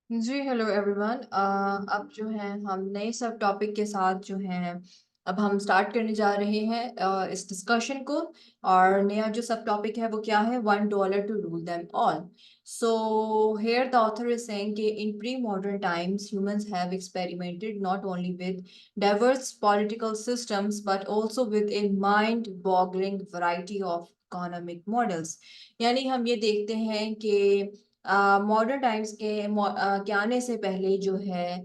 जी hello everyone. अब जो है हम नए सब टॉपिक के साथ जो है अब हम स्टार्ट करने जा रहे हैं इस डिस्कशन को। और नया जो सब टॉपिक है वो क्या है? $1 to rule them all. So here the author is saying कि in pre modern times humans have experimented not only with diverse political systems but also with a mind boggling variety of economic models। यानी हम ये देखते हैं कि modern times के आने से पहले जो है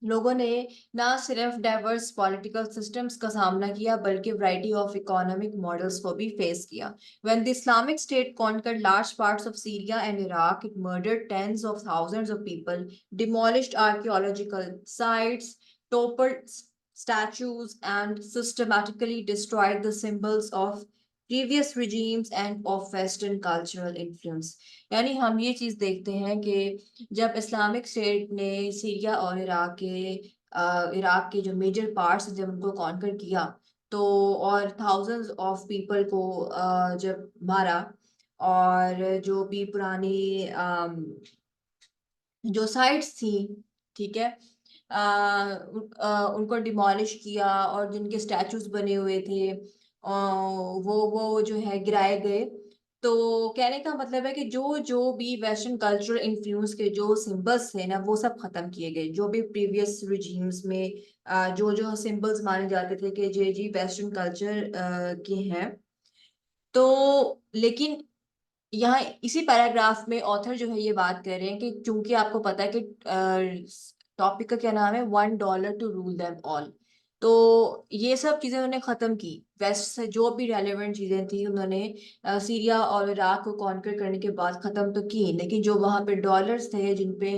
लोगों ने ना सिर्फ डाइवर्स पॉलिटिकल सिस्टम्स का सामना किया बल्कि वैरायटी ऑफ इकोनॉमिक मॉडल्स को भी फेस किया। When the Islamic State conquered large parts of Syria and Iraq, it murdered tens of thousands of people, demolished archaeological sites, toppled statues, and systematically destroyed the symbols of previous regimes and of Western cultural influence। यानी हम ये चीज देखते हैं कि जब Islamic state ने Syria और इराक के जो मेजर पार्ट्स जब उनको कॉन्कर किया, तो और थाउजेंड्स ऑफ पीपल को जब मारा, और जो भी पुरानी जो साइट्स थी, ठीक है, उनको डिमोलिश किया और जिनके स्टैचूज बने हुए थे वो जो है गिराए गए। तो कहने का मतलब है कि जो जो भी वेस्टर्न कल्चरल इन्फ्लुएंस के जो सिंबल्स थे ना वो सब खत्म किए गए। जो भी प्रीवियस रिजीम्स में जो जो सिंबल्स माने जाते थे कि जे जी वेस्टर्न कल्चर के हैं। तो लेकिन यहाँ इसी पैराग्राफ में ऑथर जो है ये बात कर रहे हैं कि चूंकि आपको पता है कि टॉपिक का क्या नाम है, $1 टू रूल देम ऑल। तो ये सब चीजें उन्होंने खत्म की। वेस्ट से जो भी रेलेवेंट चीजें थी उन्होंने सीरिया और इराक को कॉन्कर करने के बाद खत्म तो की, लेकिन जो वहां पे डॉलर्स थे जिन पे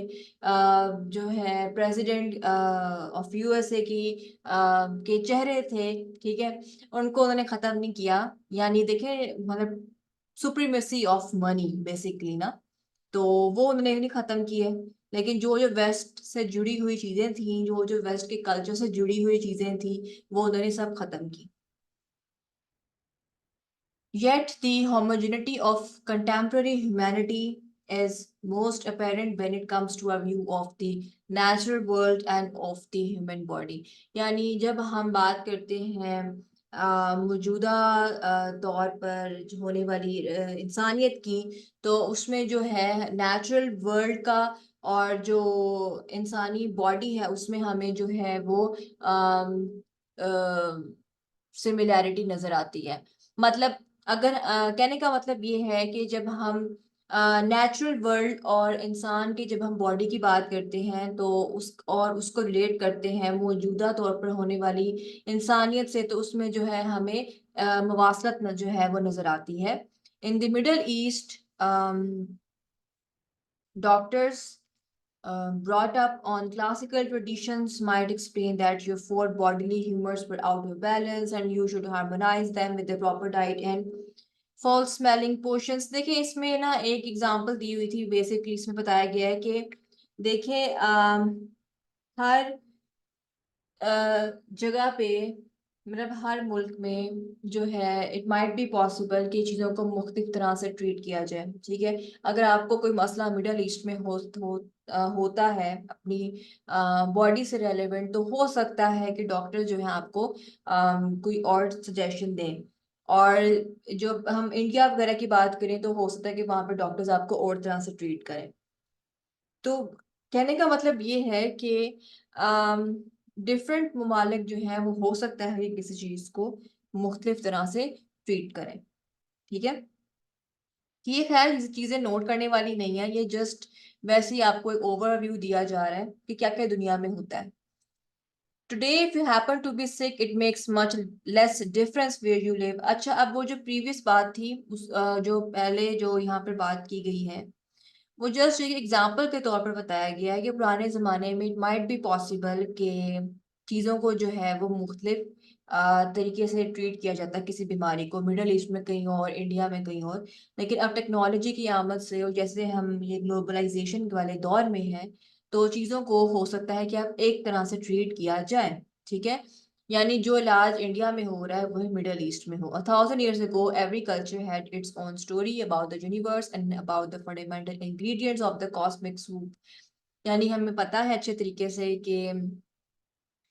जो है प्रेसिडेंट ऑफ यूएसए के चेहरे थे, ठीक है, उनको उन्होंने खत्म नहीं किया। यानी देखे मतलब सुप्रीमेसी ऑफ मनी बेसिकली ना, तो वो उन्होंने नहीं खत्म की है। लेकिन जो जो वेस्ट से जुड़ी हुई चीजें थी, जो जो वेस्ट के कल्चर से जुड़ी हुई चीजें थी, वो उन्होंने सब खत्म की। Yet the homogeneity of contemporary humanity is most apparent when it comes to a view of the natural world and of the human body। यानी जब हम बात करते हैं मौजूदा तौर पर जो होने वाली इंसानियत की, तो उसमें जो है नेचुरल वर्ल्ड का और जो इंसानी बॉडी है उसमें हमें जो है वो सिमिलैरिटी नजर आती है। मतलब अगर कहने का मतलब ये है कि जब हम नेचुरल वर्ल्ड और इंसान की जब हम बॉडी की बात करते हैं तो उसको रिलेट करते हैं मौजूदा तौर पर होने वाली इंसानियत से, तो उसमें जो है हमें मवासलत न जो है वो नजर आती है। In the middle east doctors brought up on classical traditions might explain that your four bodily humors were out of balance and you should harmonize them with the proper diet and false smelling potions। देखिए इसमें ना एक example दी हुई थी, basically इसमें बताया गया है कि देखिए हर जगह पे, मतलब हर मुल्क में जो है इट माइट बी पॉसिबल कि चीज़ों को मुख्तलिफ तरह से ट्रीट किया जाए, ठीक है। अगर आपको कोई मसला मिडल ईस्ट में होता है अपनी बॉडी से रेलेवेंट, तो हो सकता है कि डॉक्टर जो है आपको कोई और सजेशन दें। और जो हम इंडिया वगैरह की बात करें तो हो सकता है कि वहां पर डॉक्टर्स आपको और तरह से ट्रीट करें। तो कहने का मतलब ये है कि डिफरेंट ममालिक जो है वो हो सकता है कि किसी चीज को मुख्तलिफ तरह से ट्रीट करें, ठीक है। ये खैर चीजें नोट करने वाली नहीं है, ये जस्ट वैसे ही आपको एक ओवरव्यू दिया जा रहा है कि क्या क्या दुनिया में होता है। Today if you happen to be sick it makes much less difference where you live. अच्छा, अब वो जो प्रीवियस बात थी जो पहले जो यहाँ पर बात की गई है, वो जस्ट एक एग्जाम्पल के तौर पर बताया गया है कि पुराने जमाने में इट माइट बी पॉसिबल कि चीज़ों को जो है वो मुख्तलिफ तरीके से ट्रीट किया जाता है, किसी बीमारी को मिडल ईस्ट में कहीं और, इंडिया में कहीं और। लेकिन अब टेक्नोलॉजी की आमद से और जैसे हम ये ग्लोबलाइजेशन वाले दौर में हैं, तो चीज़ों को हो सकता है कि अब एक तरह से ट्रीट किया जाए, ठीक है। यानी जो इलाज इंडिया में हो रहा है वही मिडल ईस्ट में हो। 1000 years ago every culture had its own story about the universe and about the fundamental ingredients of the cosmic soup। यानी हमें पता है अच्छे तरीके से कि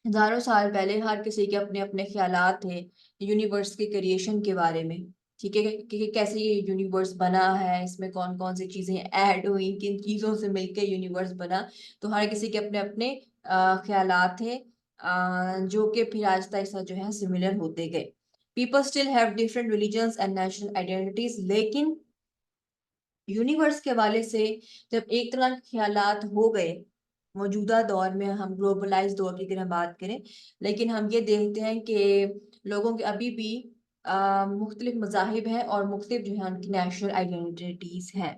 हजारों साल पहले हर किसी के अपने अपने ख्यालात थे यूनिवर्स के क्रिएशन के बारे में। ठीक है कि कैसे ये यूनिवर्स बना है, इसमें कौन कौन सी चीजें ऐड हुई, किन चीजों से मिलकर यूनिवर्स बना। तो हर किसी के अपने अपने ख्यालात थे, जो कि फिर आहिस्ता आहिस्ता जो है सिमिलर होते गए। People still have different religions and national identities, लेकिन यूनिवर्स के हवाले से जब एक तरह के ख्यालात हो गए, मौजूदा दौर में हम ग्लोबलाइज दौर की अगर हम बात करें, लेकिन हम ये देखते हैं कि लोगों के अभी भी मुख्तलिफ मजाहिब हैं और मुख्तलिफ जो है उनकी नेशनल आइडेंटिटीज हैं।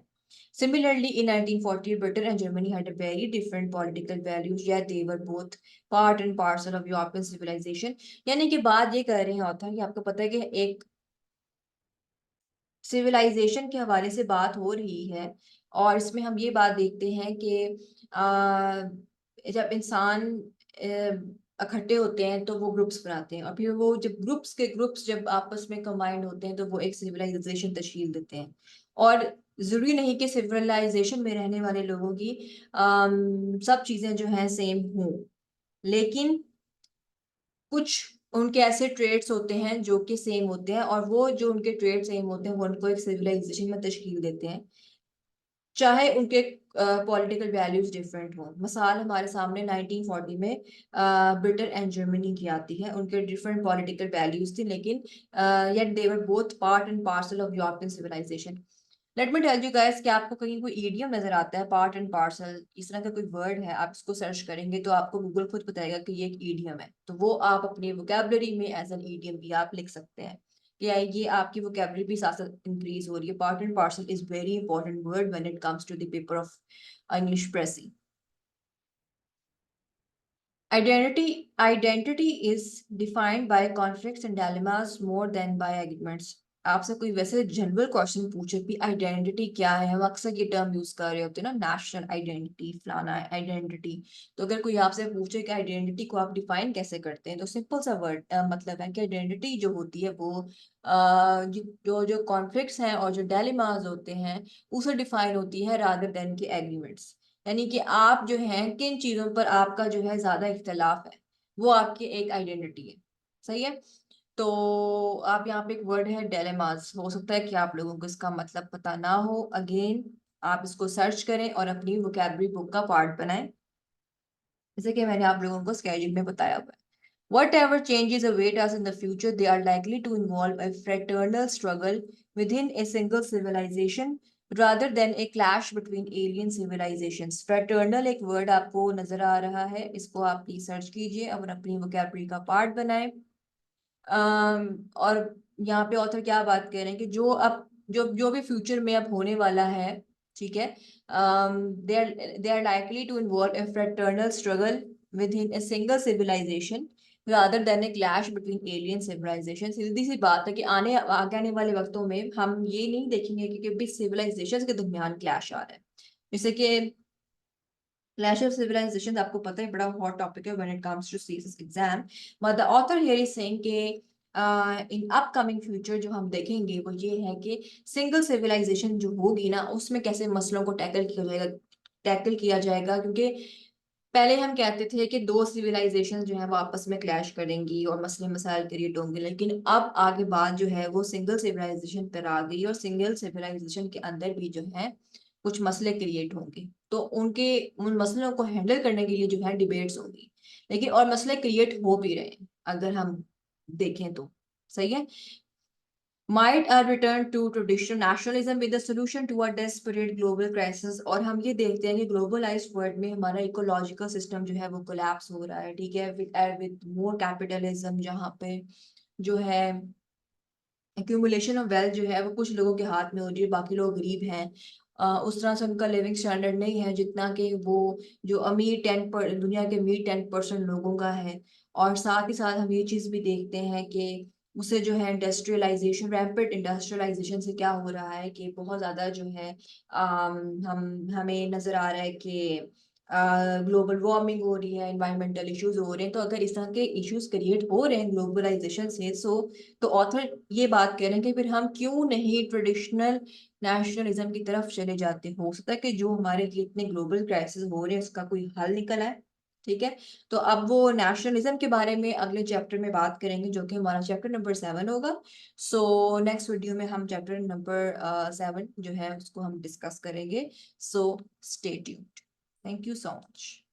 Similarly, in 1940, Britain and Germany had a very different political values, yet they were both part and parcel of European civilization। यानी कि बात ये कर रहे हैं ऑथर कि आपको पता है कि एक सिविलाइजेशन के हवाले से बात हो रही है, और इसमें हम ये बात देखते हैं कि जब इंसान इकट्ठे होते हैं तो वो ग्रुप्स बनाते हैं, और फिर वो जब ग्रुप्स के ग्रुप्स जब आपस में कंबाइंड होते हैं तो वो एक सिविलाइजेशन तश्कील देते हैं। और जरूरी नहीं कि सिविलाइजेशन में रहने वाले लोगों की सब चीजें जो हैं सेम हों, लेकिन कुछ उनके ऐसे ट्रेड्स होते हैं जो कि सेम होते हैं, और वो जो उनके ट्रेड सेम होते हैं वो उनको एक सिविलाइजेशन में तश्कील देते हैं, चाहे उनके पॉलिटिकल वैल्यूज डिफरेंट हों। मिसाल हमारे सामने 1940 में ब्रिटेन एंड जर्मनी की आती है। उनके डिफरेंट पॉलिटिकल वैल्यूज थी, लेकिन yet they were both part and parcel of European civilisation. Let me tell you guys कि आपको कहीं कोई ईडियम नजर आता है, पार्ट एंड पार्सल इस तरह का कोई वर्ड है, आप इसको सर्च करेंगे तो आपको गूगल खुद बताएगा कि ये एक ईडियम है, तो वो आप अपनी वोकैबुलरी में एज एन ईडियम भी आप लिख सकते हैं कि ये आपकी वोकैबुलरी भी साथ साथ इंक्रीज हो रही है। Part and parcel is very important word when it comes to the paper of English pressing. Identity is defined by conflicts and dilemmas more than by arguments। आपसे कोई वैसे जनरल क्वेश्चन पूछे कि आइडेंटिटी क्या है, हम अक्सर ये टर्म यूज कर रहे होते हैं ना, नेशनल आइडेंटिटी, फलाना आइडेंटिटी। तो अगर कोई आपसे पूछे कि आइडेंटिटी को आप डिफाइन कैसे करते हैं, तो सिंपल सा वर्ड मतलब है कि आइडेंटिटी जो होती है वो जो जो कॉन्फ्लिक्ट्स हैं और जो डायलेमास होते हैं उसे डिफाइन होती है रादर देन के एग्रीमेंट्स। यानी कि आप जो हैं किन चीजों पर आपका जो है ज्यादा इख्तलाफ है, वो आपकी एक आइडेंटिटी है। सही है। तो आप यहाँ पे एक वर्ड है डेलेमास, हो सकता है कि आप लोगों को इसका मतलब पता ना हो। अगेन आप इसको सर्च करें और अपनी वोकैबुलरी बुक का पार्ट बनाएं, जैसे कि मैंने आप लोगों को स्केड्यूल में बताया हुआ है। Whatever changes await us in the future, they are likely to involve a fraternal struggle within a single civilization rather than a clash between alien civilizations। Fraternal एक वर्ड आपको नजर आ रहा है, इसको आप प्लीज सर्च कीजिए और अपनी वोकैबुलरी का पार्ट बनाएं। और यहाँ पे ऑथर क्या बात कर रहे हैं कि जो अब जो जो भी फ्यूचर में अब होने वाला है, ठीक है, they are likely to involve a fraternal struggle within a single civilisation rather than a clash between alien civilization। सीधी सी बात है कि आगे आने वाले वक्तों में हम ये नहीं देखेंगे कि भी सिविलाइजेशन के दरमियान क्लैश आ रहा है। जैसे कि क्लैश ऑफ सिविलाइजेशन आपको पता है बड़ा हॉट टॉपिक है when it comes to CSS exam, but the author here is saying कि इन अपकमिंग फ्यूचर जो हम देखेंगे वो ये है कि सिंगल सिविलाइजेशन जो होगी ना उसमें कैसे मसलों को टैकल किया जाएगा, क्योंकि पहले हम कहते थे कि दो सिविलाइजेशन जो है वो आपस में क्लैश करेंगी और मसले मसाइल क्रिएट होंगे, लेकिन अब आगे बात जो है वो सिंगल सिविलाइजेशन पर आ गई, और सिंगल सिविलाइजेशन के अंदर भी जो है कुछ मसले क्रिएट होंगे, तो उनके उन मसलों को हैंडल करने के लिए जो है डिबेट्स होंगी। लेकिन और मसले क्रिएट हो भी रहे हैं अगर हम देखें तो। सही है। Might a return to traditional nationalism be the solution to a desperate global crisis। और हम ये देखते हैं कि ग्लोबलाइज्ड वर्ल्ड में हमारा इकोलॉजिकल सिस्टम जो है वो कोलैप्स हो रहा है। ठीक है, विद मोर कैपिटलिज्म, जहाँ पे जो है एक्यूमुलेशन ऑफ वेल्थ जो है वो कुछ लोगों के हाथ में हो रही है, बाकी लोग गरीब हैं। उस तरह से उनका लिविंग स्टैंडर्ड नहीं है जितना कि वो जो अमीर दुनिया के अमीर 10% लोगों का है। और साथ ही साथ हम ये चीज़ भी देखते हैं कि उसे जो है इंडस्ट्रियलाइजेशन, रैम्पेड इंडस्ट्रियलाइजेशन से क्या हो रहा है कि बहुत ज़्यादा जो है हम हमें नज़र आ रहा है कि ग्लोबल वार्मिंग हो रही है, एनवायरमेंटल इश्यूज हो रहे हैं, तो अगर इस तरह के इश्यूज क्रिएट हो रहे हैं ग्लोबलाइजेशन से, तो ऑथर ये बात कह रहे हैं कि फिर हम क्यों नहीं ट्रेडिशनल नेशनलिज्म की तरफ चले जाते। हो सकता है कि जो हमारे लिए इतने ग्लोबल क्राइसिस हो रहे हैं उसका कोई हल निकल आए। ठीक है, तो अब वो नेशनलिज्म के बारे में अगले चैप्टर में बात करेंगे, जो कि हमारा चैप्टर नंबर 7 होगा। सो नेक्स्ट वीडियो में हम चैप्टर नंबर 7 जो है उसको हम डिस्कस करेंगे। So stay tuned. Thank you so much.